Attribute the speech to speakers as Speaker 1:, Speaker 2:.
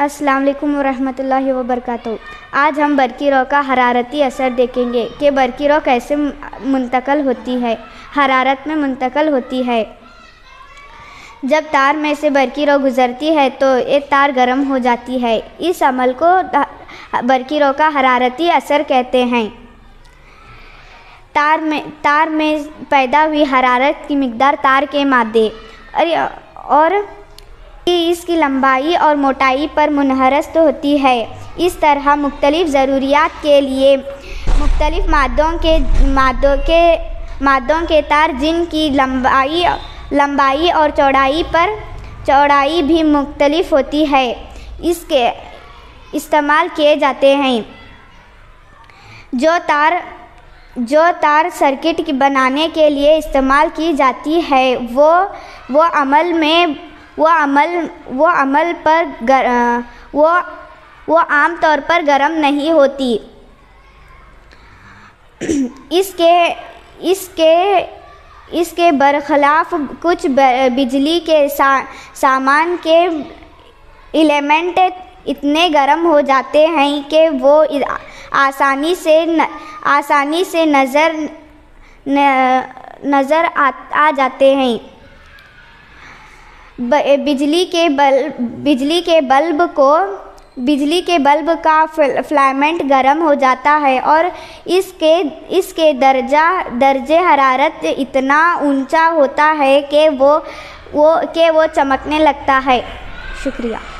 Speaker 1: السلام علیکم ورحمۃ اللہ وبرکاتہ۔ آج ہم برقی رو کا حرارتی اثر دیکھیں گے کہ برقی رو کیسے منتقل ہوتی ہے، حرارت میں منتقل ہوتی ہے۔ جب تار میں سے برقی رو گزرتی ہے تو ایک تار گرم ہو جاتی ہے۔ اس عمل کو برقی رو کا حرارتی اثر کہتے ہیں۔ تار میں پیدا ہوئی حرارت کی مقدار تار کے مادے اور اس کی لمبائی اور موٹائی پر منحصر ہوتی ہے۔ اس طرح مختلف ضروریات کے لیے مختلف مادوں کے تار جن کی لمبائی اور چوڑائی بھی مختلف ہوتی ہے، اس کے استعمال کیے جاتے ہیں۔ جو تار سرکٹ بنانے کے لیے استعمال کی جاتی ہے وہ عام طور پر گرم نہیں ہوتی۔ اس کے برخلاف کچھ بجلی کے سامان کے ایلیمنٹ اتنے گرم ہو جاتے ہیں کہ وہ آسانی سے نظر آ جاتے ہیں۔ بجلی کے بلب کا فلامنٹ گرم ہو جاتا ہے اور اس کے درجہ حرارت اتنا اونچا ہوتا ہے کہ وہ چمکنے لگتا ہے۔ شکریہ۔